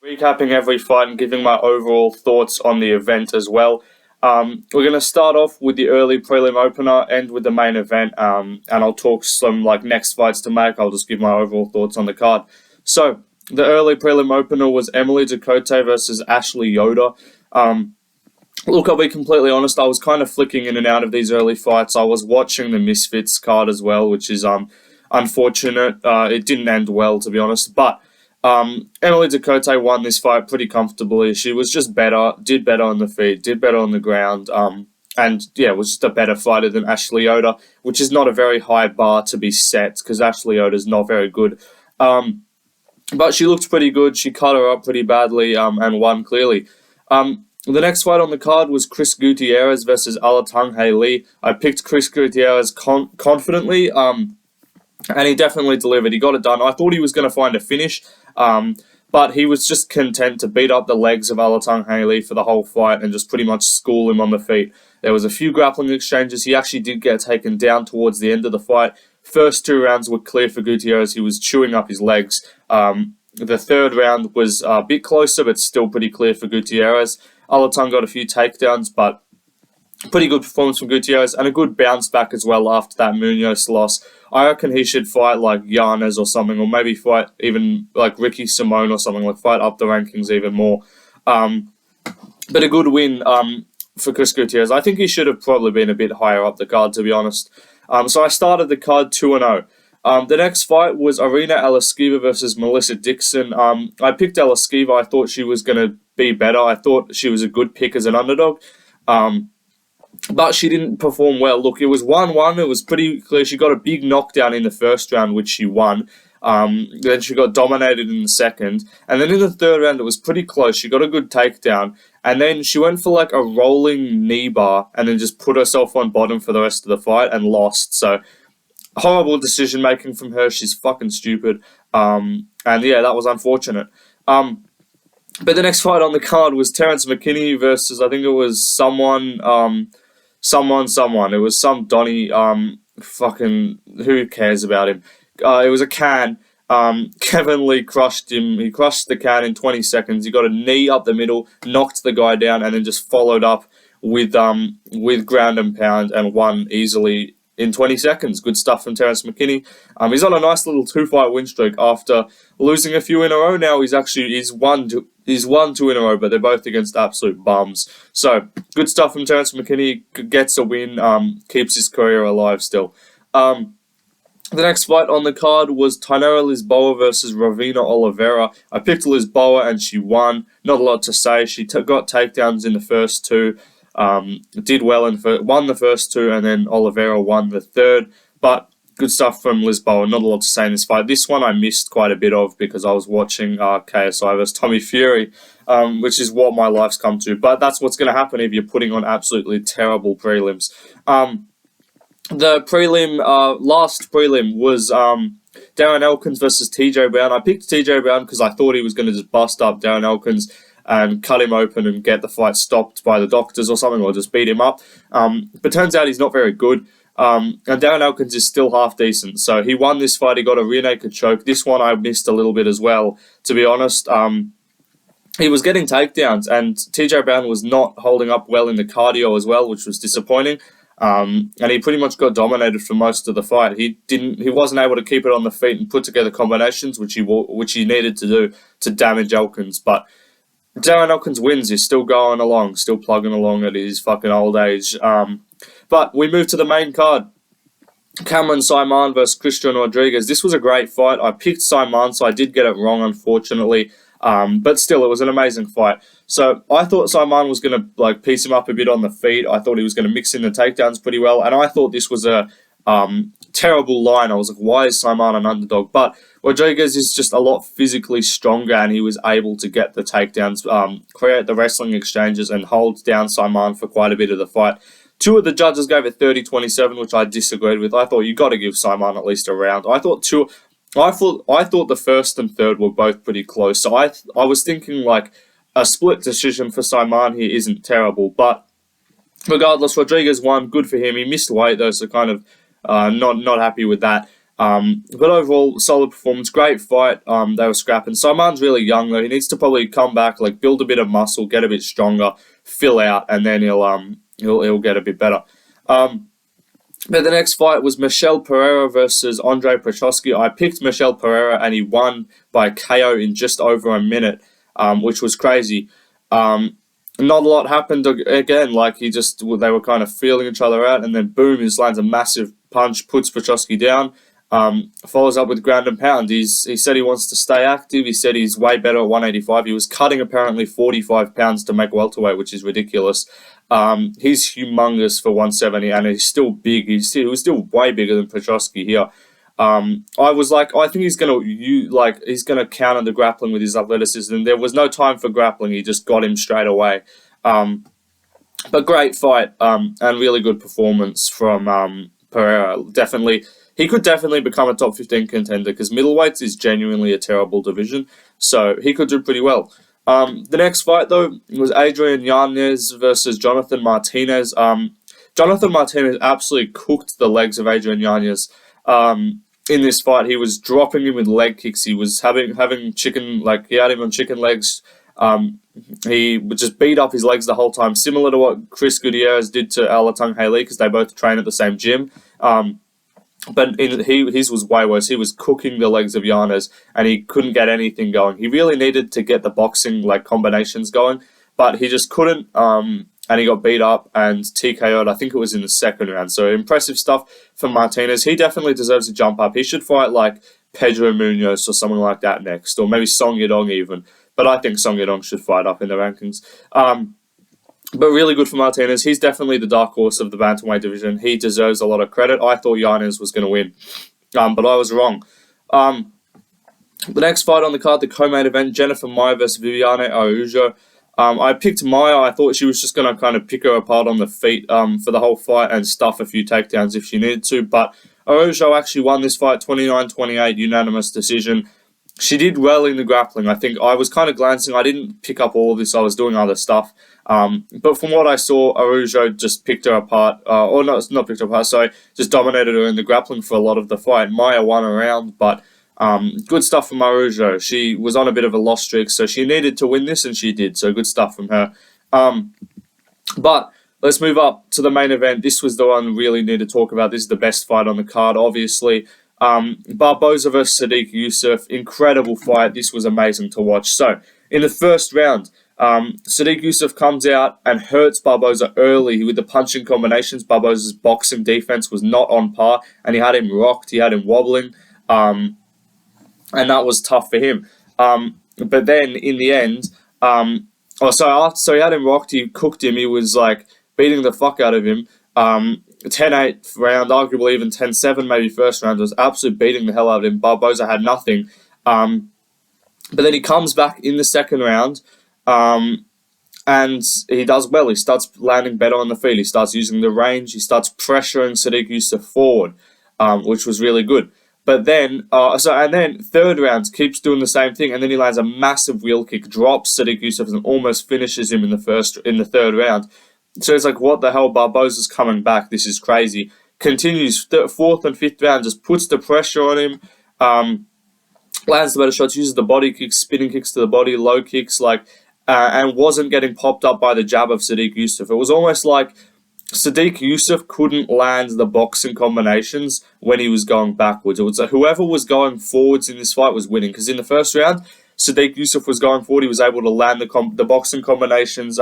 recapping every fight and giving my overall thoughts on the event as well. We're going to start off with the early prelim opener, end with the main event, and I'll talk some next fights to make. I'll just give my overall thoughts on the card. So, the early prelim opener was Emily Ducote versus Ashley Yoder. Look, I'll be completely honest, I was kind of flicking in and out of these early fights. I was watching the Misfits card as well, which is unfortunate. It didn't end well, to be honest, but Emily Ducote won this fight pretty comfortably. She was just better, did better on the feet, did better on the ground, and yeah, was just a better fighter than Ashley Yoder, which is not a very high bar to be set, because Ashley Yoder is not very good. But she looked pretty good, she cut her up pretty badly, and won clearly. The next fight on the card was Chris Gutierrez versus Alatangheili. I picked Chris Gutierrez confidently, and he definitely delivered. He got it done. I thought he was going to find a finish, but he was just content to beat up the legs of Alatangheili for the whole fight and just pretty much school him on the feet. There was a few grappling exchanges. He actually did get taken down towards the end of the fight. First two rounds were clear for Gutierrez. He was chewing up his legs. The third round was a bit closer, but still pretty clear for Gutierrez. Alatang got a few takedowns, but pretty good performance from Gutierrez and a good bounce back as well after that Munoz loss. I reckon he should fight like Yanez or something, or maybe fight even like Ricky Simone or something, fight up the rankings even more. But a good win for Chris Gutierrez. I think he should have probably been a bit higher up the card, to be honest. So I started the card 2-0. The next fight was Irina Alekseeva versus Mellisa Dixon. I picked Alekseeva. I thought she was going to be better. I thought she was a good pick as an underdog. But she didn't perform well. Look, it was 1-1. It was pretty clear. She got a big knockdown in the first round, which she won. Then she got dominated in the second. And then in the third round, it was pretty close. She got a good takedown. And then she went for a rolling knee bar and then just put herself on bottom for the rest of the fight and lost. So, horrible decision-making from her. She's fucking stupid. And yeah, that was unfortunate. But the next fight on the card was Terrance McKinney versus, I think it was someone. It was some Donny, who cares about him? It was a can. Kevin Lee crushed him. He crushed the can in 20 seconds. He got a knee up the middle, knocked the guy down, and then just followed up with ground and pound and won easily in 20 seconds. Good stuff from Terrance McKinney. He's on a nice little 2-fight win streak after losing a few in a row. Now he's won 2 in a row, but they're both against absolute bums. So good stuff from Terrance McKinney. Gets a win. Keeps his career alive still. The next fight on the card was Tainara Lisboa versus Ravena Oliveira. I picked Lisboa and she won. Not a lot to say. She got takedowns in the first two. Did well won the first two, and then Oliveira won the third. But good stuff from Lisboa. Not a lot to say in this fight. This one I missed quite a bit of because I was watching KSI versus Tommy Fury, which is what my life's come to. But that's what's going to happen if you're putting on absolutely terrible prelims. The last prelim was Darren Elkins versus TJ Brown. I picked TJ Brown because I thought he was going to just bust up Darren Elkins and cut him open and get the fight stopped by the doctors or something, or just beat him up. But turns out he's not very good. And Darren Elkins is still half decent. So he won this fight. He got a rear naked choke. This one I missed a little bit as well, to be honest. He was getting takedowns, and TJ Brown was not holding up well in the cardio as well, which was disappointing. And he pretty much got dominated for most of the fight. He wasn't able to keep it on the feet and put together combinations, which he needed to do to damage Elkins. But Darren Elkins wins. He's still going along, still plugging along at his fucking old age. But we move to the main card. Cameron Saaiman versus Christian Rodriguez. This was a great fight. I picked Saaiman, so I did get it wrong, unfortunately. But still, it was an amazing fight. So I thought Saaiman was going to piece him up a bit on the feet. I thought he was going to mix in the takedowns pretty well. And I thought this was a terrible line. I was like, why is Saaiman an underdog? But Rodriguez is just a lot physically stronger, and he was able to get the takedowns, create the wrestling exchanges, and hold down Saaiman for quite a bit of the fight. Two of the judges gave it 30-27, which I disagreed with. I thought you got to give Saaiman at least a round. I thought the first and third were both pretty close. So I was thinking a split decision for Saaiman here isn't terrible. But regardless, Rodriguez won. Good for him. He missed weight though, so kind of not happy with that. But overall, solid performance, great fight. They were scrapping. Saaiman's really young though. He needs to probably come back, like build a bit of muscle, get a bit stronger, fill out, and then he'll get a bit better. But the next fight was Michel Pereira versus Andre Petroski. I picked Michel Pereira and he won by KO in just over a minute, which was crazy. Not a lot happened again. Like they were kind of feeling each other out, and then boom, he lands a massive punch, puts Petroski down. Follows up with ground and pound. He said he wants to stay active. He said he's way better at 185. He was cutting apparently 45 pounds to make welterweight, which is ridiculous. He's humongous for 170, and he's still big. He was still way bigger than Petroski here. I was like, I think he's gonna counter the grappling with his athleticism. There was no time for grappling. He just got him straight away. But great fight, and really good performance from Pereira. He could definitely become a top 15 contender because middleweights is genuinely a terrible division, so he could do pretty well. The next fight, though, was Adrian Yanez versus Jonathan Martinez. Jonathan Martinez absolutely cooked the legs of Adrian Yanez. In this fight, he was dropping him with leg kicks. He was having chicken, he had him on chicken legs. He would just beat up his legs the whole time, similar to what Chris Gutierrez did to Alatangheili because they both train at the same gym. But his was way worse. He was cooking the legs of Yanez, and he couldn't get anything going. He really needed to get the boxing combinations going, but he just couldn't. And he got beat up and TKO'd. I think it was in the second round. So impressive stuff for Martinez. He definitely deserves a jump up. He should fight like Pedro Munoz or someone like that next, or maybe Song Yadong even. But I think Song Yadong should fight up in the rankings. But really good for Martinez. He's definitely the dark horse of the bantamweight division. He deserves a lot of credit. I thought Yanez was going to win, but I was wrong. The next fight on the card, the co-main event, Jennifer Maia versus Vivianne Araujo. I picked Maia. I thought she was just going to kind of pick her apart on the feet for the whole fight and stuff a few takedowns if she needed to. But Araujo actually won this fight 29-28, unanimous decision. She did well in the grappling. I think I was kind of glancing. I didn't pick up all of this. I was doing other stuff. But from what I saw, Araujo just picked her apart. Not picked her apart, sorry. Just dominated her in the grappling for a lot of the fight. Maia won a round, but good stuff from Araujo. She was on a bit of a loss streak, so she needed to win this, and she did. So good stuff from her. But let's move up to the main event. This was the one we really need to talk about. This is the best fight on the card, obviously. Barboza versus Sodiq Yusuff. Incredible fight. This was amazing to watch. So, in the first round, Sodiq Yusuff comes out and hurts Barboza early with the punching combinations. Barboza's boxing defense was not on par, and he had him rocked. He had him wobbling, and that was tough for him. But then, in the end, so he had him rocked. He cooked him. He was beating the fuck out of him. 10-8 round, arguably even 10-7 maybe first round, was absolutely beating the hell out of him. Barboza had nothing. But then he comes back in the second round, and he does well. He starts landing better on the feet. He starts using the range. He starts pressuring Sodiq Yusuff forward, which was really good. But then, third round keeps doing the same thing, and then he lands a massive wheel kick, drops Sodiq Yusuff, and almost finishes him in the third round. So it's what the hell? Barboza's coming back. This is crazy. Continues fourth and fifth round, just puts the pressure on him. Lands the better shots, uses the body kicks, spinning kicks to the body, low kicks, and wasn't getting popped up by the jab of Sodiq Yusuff. It was almost like Sodiq Yusuff couldn't land the boxing combinations when he was going backwards. It was whoever was going forwards in this fight was winning, because in the first round, Sodiq Yusuff was going forward. He was able to land the boxing combinations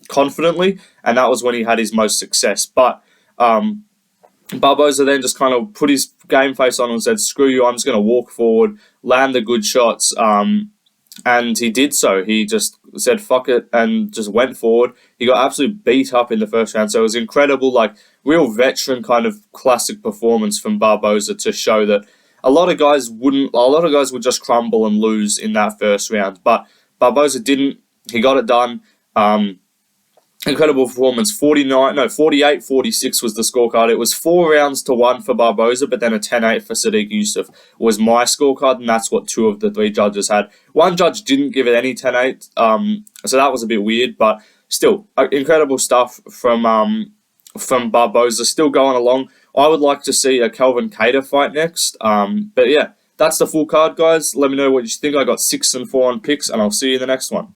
confidently, and that was when he had his most success. But Barboza then just kind of put his game face on and said, screw you, I'm just going to walk forward, land the good shots, and he did so. He just said fuck it and just went forward. He got absolutely beat up in the first round, so it was incredible, real veteran kind of classic performance from Barboza to show that a lot of guys would just crumble and lose in that first round, but Barboza didn't. He got it done. Incredible performance. 48-46 was the scorecard. It was 4 rounds to 1 for Barboza, but then a 10-8 for Sodiq Yusuff was my scorecard, and that's what 2 of the 3 judges had. One judge didn't give it any 10-8, so that was a bit weird, but still, incredible stuff from Barboza. Still going along I would like to see a Calvin Kattar fight next. But yeah, that's the full card, guys. Let me know what you think. I got 6 and 4 on picks, and I'll see you in the next one.